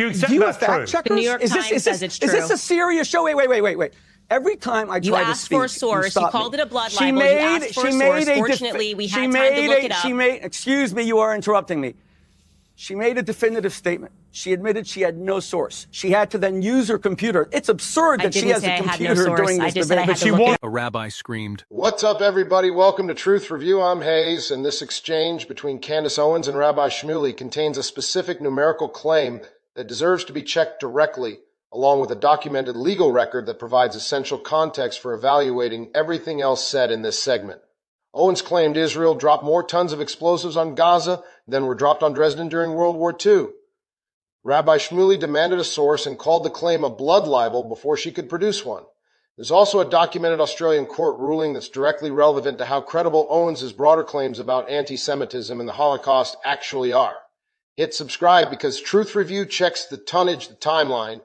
You accept Do you that's have fact true? checkers? The New York Times says it's true. Is this a serious show? Wait. Every time I try to speak, you asked for a source. You called it a blood libel. You asked for a source. Fortunately, we had time to look it up. Excuse me, you are interrupting me. She made a definitive statement. She admitted she had no source. She had to then use her computer. It's absurd that she has a computer during this debate. But she won. A rabbi screamed. What's up, everybody? Welcome to Truth Review. I'm Hayes, and this exchange between Candace Owens and Rabbi Shmuley contains a specific numerical claim that deserves to be checked directly, along with a documented legal record that provides essential context for evaluating everything else said in this segment. Owens claimed Israel dropped more tons of explosives on Gaza than were dropped on Dresden during World War II. Rabbi Shmuley demanded a source and called the claim a blood libel before she could produce one. There's also a documented Australian court ruling that's directly relevant to how credible Owens' broader claims about anti-Semitism and the Holocaust actually are. Hit subscribe because Truth Review checks the tonnage, the timeline,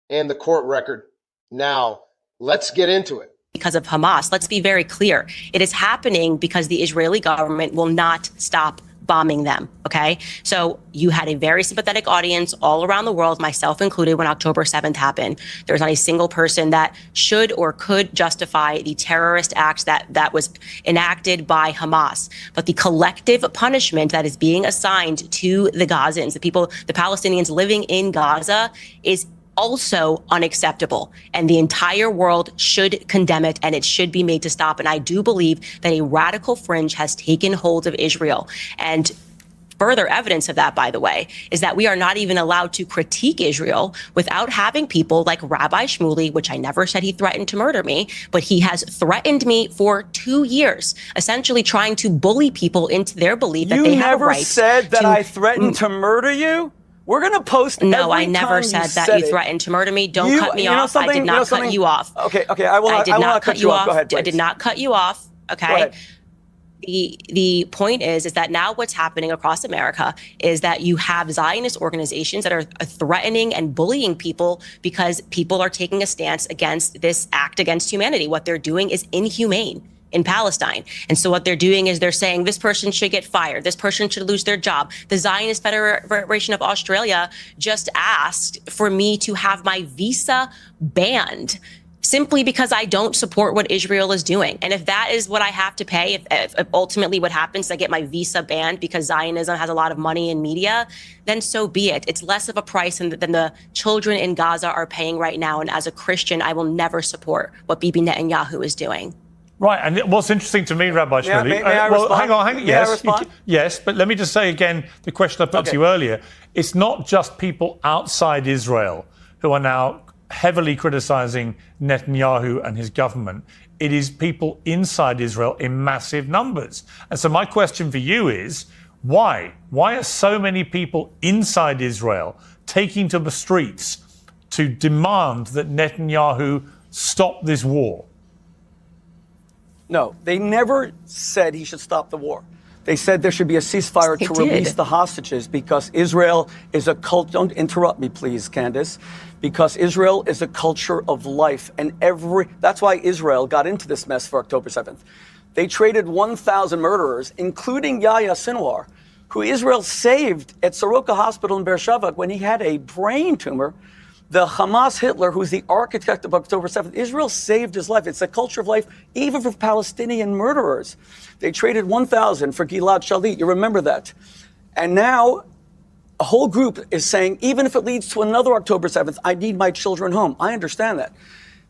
and the court record. Now, let's get into it. Because of Hamas. Let's be very clear. It is happening because the Israeli government will not stop bombing them, okay? So you had a very sympathetic audience all around the world, myself included, when October 7th happened. There was not a single person that should or could justify the terrorist acts that was enacted by Hamas. But the collective punishment that is being assigned to the Gazans, the people, the Palestinians living in Gaza, is also unacceptable, and the entire world should condemn it, and it should be made to stop. And I do believe that a radical fringe has taken hold of Israel. And further evidence of that, by the way, is that we are not even allowed to critique Israel without having people like Rabbi Shmuley, which I never said he threatened to murder me, but he has threatened me for 2 years, essentially trying to bully people into their belief that they have a right. You never said that I threatened to murder you? We're going to post No, I never said that you threatened to murder me. Don't cut me off. I did not cut you off. Okay, I will not cut you off. Go ahead, please. I did not cut you off, okay? The point is that now what's happening across America is that you have Zionist organizations that are threatening and bullying people because people are taking a stance against this act against humanity. What they're doing is inhumane in Palestine. And so what they're doing is they're saying this person should get fired. This person should lose their job. The Zionist Federation of Australia just asked for me to have my visa banned simply because I don't support what Israel is doing. And if that is what I have to pay, if ultimately what happens, I get my visa banned because Zionism has a lot of money in media, then so be it. It's less of a price than the children in Gaza are paying right now. And as a Christian, I will never support what Bibi Netanyahu is doing. Right, and what's interesting to me, Rabbi Shmuley... May I respond? Hang on. Yes, but let me just say again the question I put to you earlier. It's not just people outside Israel who are now heavily criticizing Netanyahu and his government. It is people inside Israel in massive numbers. And so my question for you is, why? Why are so many people inside Israel taking to the streets to demand that Netanyahu stop this war? No, they never said he should stop the war. They said there should be a ceasefire to release the hostages because Israel is a cult. Don't interrupt me, please, Candace. Because Israel is a culture of life. And that's why Israel got into this mess for October 7th. They traded 1,000 murderers, including Yahya Sinwar, who Israel saved at Soroka Hospital in Beersheba when he had a brain tumor. The Hamas Hitler, who's the architect of October 7th, Israel saved his life. It's a culture of life, even for Palestinian murderers. They traded 1,000 for Gilad Shalit. You remember that. And now a whole group is saying, even if it leads to another October 7th, I need my children home. I understand that.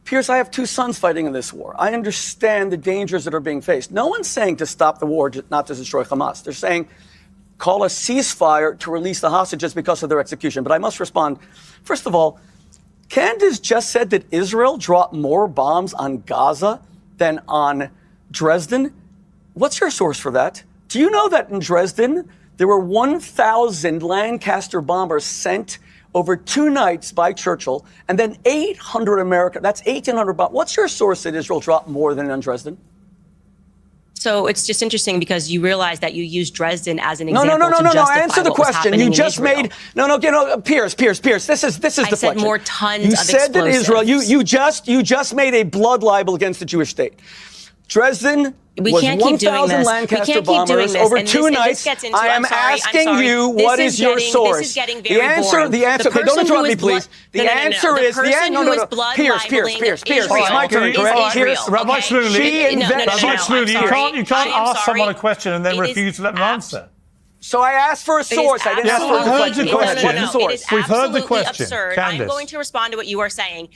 Piers, I have 2 sons fighting in this war. I understand the dangers that are being faced. No one's saying to stop the war, not to destroy Hamas. They're saying call a ceasefire to release the hostages because of their execution. But I must respond. First of all, Candace just said that Israel dropped more bombs on Gaza than on Dresden. What's your source for that? Do you know that in Dresden, there were 1,000 Lancaster bombers sent over 2 nights by Churchill, and then 800 American, that's 1,800 bombs. What's your source that Israel dropped more than on Dresden? So it's just interesting because you realize that you used Dresden as an example. No. Answer the question. You just made Piers. This is deflection. I said more tons of explosives. You said that Israel. You just made a blood libel against the Jewish state. Dresden We was can't keep doing 1,000 this. Lancaster we can't keep doing bombers this. over and two nights. I am asking you, what is your source? This is getting very boring. The answer. Okay, don't interrupt me, please. The answer is Pierce. It's my turn, correct? Pierce, Rabbi Shmuley, Rabbi Shmuley, you can't ask someone a question and then refuse to let them answer. So I asked for a source. I didn't ask for a question. Go ahead. What's the source? It is We've heard the question. Absurd. Candace. I'm going to respond to what you are saying.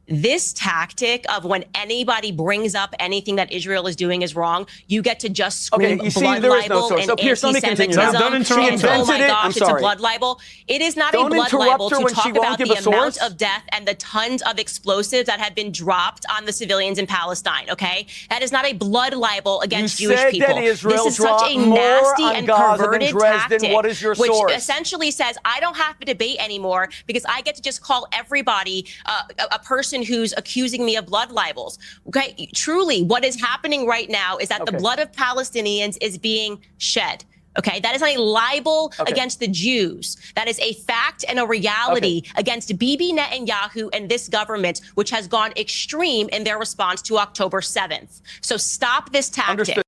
This tactic of when anybody brings up anything that Israel is doing is wrong, you get to just scream blood libel and anti-Semitism. Don't interrupt her. Oh my gosh, it's a blood libel. It is not a blood libel to talk about the amount of death and the tons of explosives that have been dropped on the civilians in Palestine, okay? That is not a blood libel against Jewish people. This is such a nasty and perverted tactic, what is your which source? essentially says, I don't have to debate anymore because I get to just call everybody a person who's accusing me of blood libels. Okay, truly, what is happening right now is that the blood of Palestinians is being shed. Okay, that is not a libel against the Jews. That is a fact and a reality against Bibi Netanyahu and this government, which has gone extreme in their response to October 7th. So stop this tactic. Understood.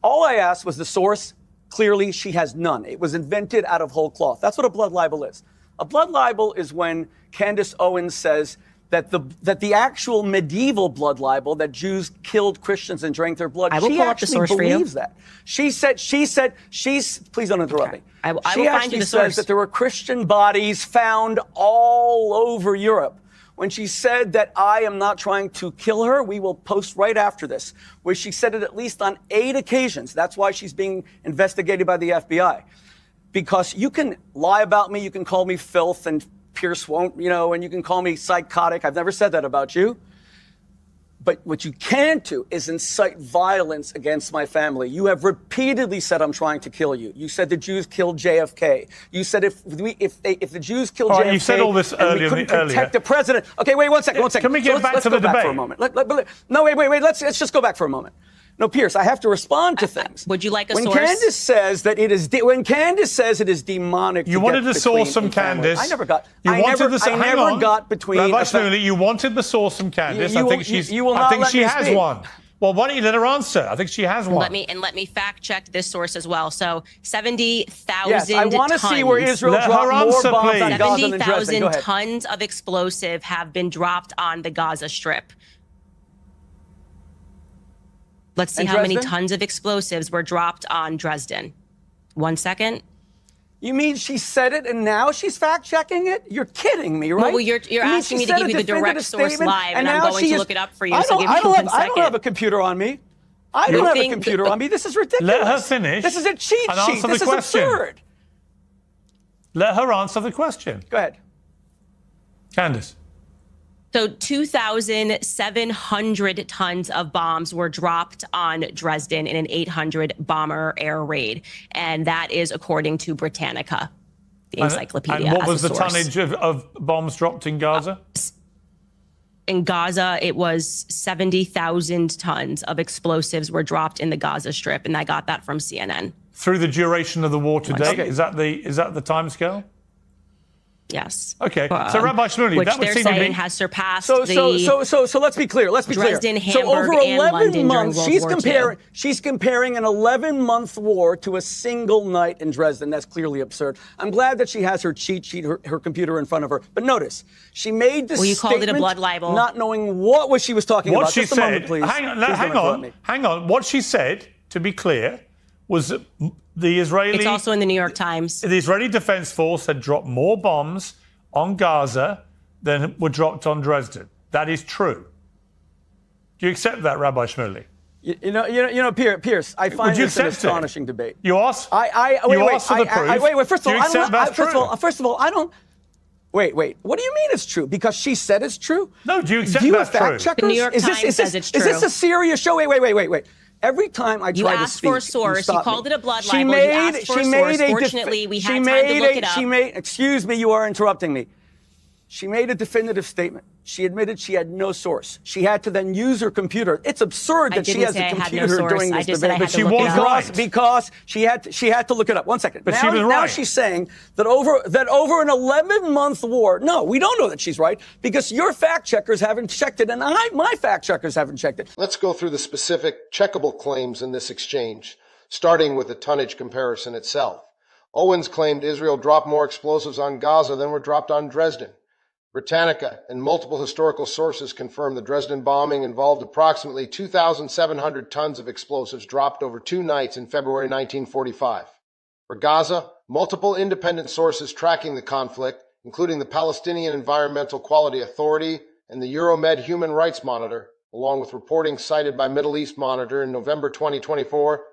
All I asked was the source. Clearly, she has none. It was invented out of whole cloth. That's what a blood libel is. A blood libel is when Candace Owens says that the actual medieval blood libel, that Jews killed Christians and drank their blood, she actually believes that. She's please don't interrupt me. She actually says that there were Christian bodies found all over Europe. When she said that I am not trying to kill her, we will post right after this, where she said it at least on 8 occasions. That's why she's being investigated by the FBI. Because you can lie about me, you can call me filth, and Piers won't, and you can call me psychotic. I've never said that about you. But what you can't do is incite violence against my family. You have repeatedly said I'm trying to kill you. You said the Jews killed JFK. You said if the Jews killed JFK, you said all this earlier. We couldn't protect the president. Okay, wait one second. Can we get back to the debate for a moment? No, wait. Let's just go back for a moment. No, Piers, I have to respond to things. Would you like a source? When Candace says it is demonic. You wanted the source from Candace. I never got. I never got between. Rabbi Shmuley, you wanted the source from Candace. I think she has one. Well, why don't you let her answer? I think she has one. Let me fact check this source as well. So 70,000 Yes, I want to see where Israel dropped more bombs on Gaza than Dresden. 70,000 tons of explosive have been dropped on the Gaza Strip. Let's see how many tons of explosives were dropped on Dresden. 1 second. You mean she said it and now she's fact-checking it? You're kidding me, right? Well, you're asking me to give you the direct source live, and I'm going to look it up for you. So give me 1 second. I don't have a computer on me. I don't have a computer on me. This is ridiculous. Let her finish. This is a cheat sheet. This is absurd. Let her answer the question. Go ahead. Candace. So 2,700 tons of bombs were dropped on Dresden in an 800 bomber air raid. And that is according to Britannica, the encyclopedia. And what was the tonnage of bombs dropped in Gaza? In Gaza, it was 70,000 tons of explosives were dropped in the Gaza Strip. And I got that from CNN. Through the duration of the war to date? Is that the time scale? Yes. Okay. So Rabbi Shmuley, which that would they're seem saying to be has surpassed so let's be clear. Dresden, so Hamburg, over and 11 London months, during World War II. she's comparing an 11-month war to a single night in Dresden. That's clearly absurd. I'm glad that she has her cheat sheet, her computer in front of her. But notice, she made this you called it a blood libel, not knowing what she was talking about. She Just said, a moment, please. Hang on. What she said, to be clear, was that the Israeli... It's also in the New York Times. The Israeli Defense Force had dropped more bombs on Gaza than were dropped on Dresden. That is true. Do you accept that, Rabbi Shmuley? You know, Piers, I find this an astonishing debate. You asked? Wait, first of all, I don't... Wait. What do you mean it's true? Because she said it's true? No, do you accept do you that's have fact true? checkers? The New York Times says it's true. Is this a serious show? Wait. Every time I try to speak, you asked for a source. You called it a blood libel. You asked for a source. Fortunately, we had time to look it up. Excuse me, you are interrupting me. She made a definitive statement. She admitted she had no source. She had to then use her computer. It's absurd that she has a computer during this debate. But she was right. Because she had to look it up. One second. But she was right. Now she's saying that over an 11-month war. No, we don't know that she's right because your fact checkers haven't checked it, and my fact checkers haven't checked it. Let's go through the specific checkable claims in this exchange, starting with the tonnage comparison itself. Owens claimed Israel dropped more explosives on Gaza than were dropped on Dresden. Britannica and multiple historical sources confirm the Dresden bombing involved approximately 2,700 tons of explosives dropped over 2 nights in February 1945. For Gaza, multiple independent sources tracking the conflict, including the Palestinian Environmental Quality Authority and the Euromed Human Rights Monitor, along with reporting cited by Middle East Monitor in November 2024,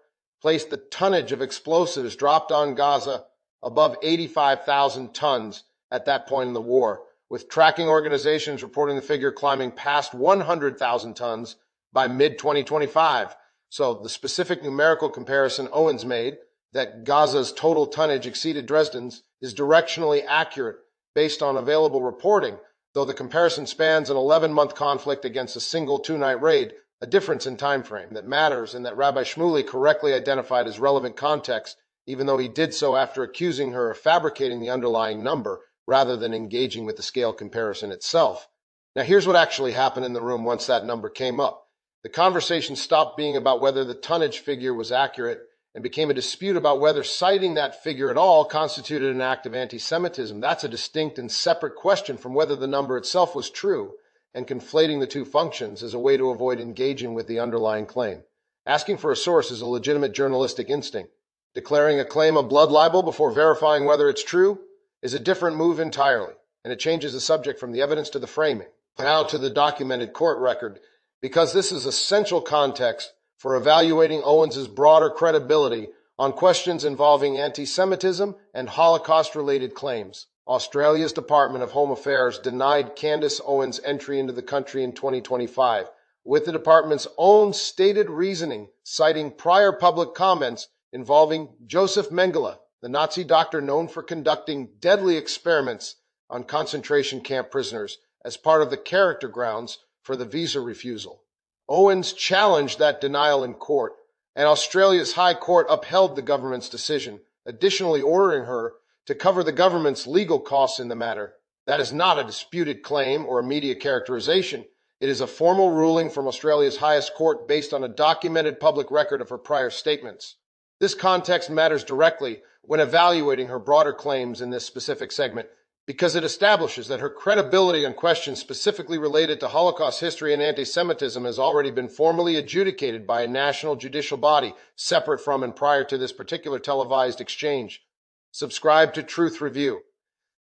placed the tonnage of explosives dropped on Gaza above 85,000 tons at that point in the war, with tracking organizations reporting the figure climbing past 100,000 tons by mid-2025. So the specific numerical comparison Owens made, that Gaza's total tonnage exceeded Dresden's, is directionally accurate based on available reporting, though the comparison spans an 11-month conflict against a single 2-night raid, a difference in time frame that matters and that Rabbi Shmuley correctly identified as relevant context, even though he did so after accusing her of fabricating the underlying number rather than engaging with the scale comparison itself. Now, here's what actually happened in the room once that number came up. The conversation stopped being about whether the tonnage figure was accurate and became a dispute about whether citing that figure at all constituted an act of anti-Semitism. That's a distinct and separate question from whether the number itself was true, and conflating the two functions is a way to avoid engaging with the underlying claim. Asking for a source is a legitimate journalistic instinct. Declaring a claim a blood libel before verifying whether it's true is a different move entirely, and it changes the subject from the evidence to the framing. Now to the documented court record, because this is essential context for evaluating Owens' broader credibility on questions involving anti-Semitism and Holocaust-related claims. Australia's Department of Home Affairs denied Candace Owens entry into the country in 2025, with the department's own stated reasoning citing prior public comments involving Joseph Mengele, the Nazi doctor known for conducting deadly experiments on concentration camp prisoners as part of the character grounds for the visa refusal. Owens challenged that denial in court, and Australia's High Court upheld the government's decision, additionally ordering her to cover the government's legal costs in the matter. That is not a disputed claim or a media characterization. It is a formal ruling from Australia's highest court based on a documented public record of her prior statements. This context matters directly when evaluating her broader claims in this specific segment, because it establishes that her credibility on questions specifically related to Holocaust history and anti-Semitism has already been formally adjudicated by a national judicial body separate from and prior to this particular televised exchange. Subscribe to Truth Review.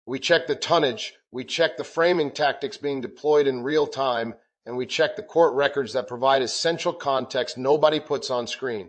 We check the tonnage, we check the framing tactics being deployed in real time, and we check the court records that provide essential context nobody puts on screen.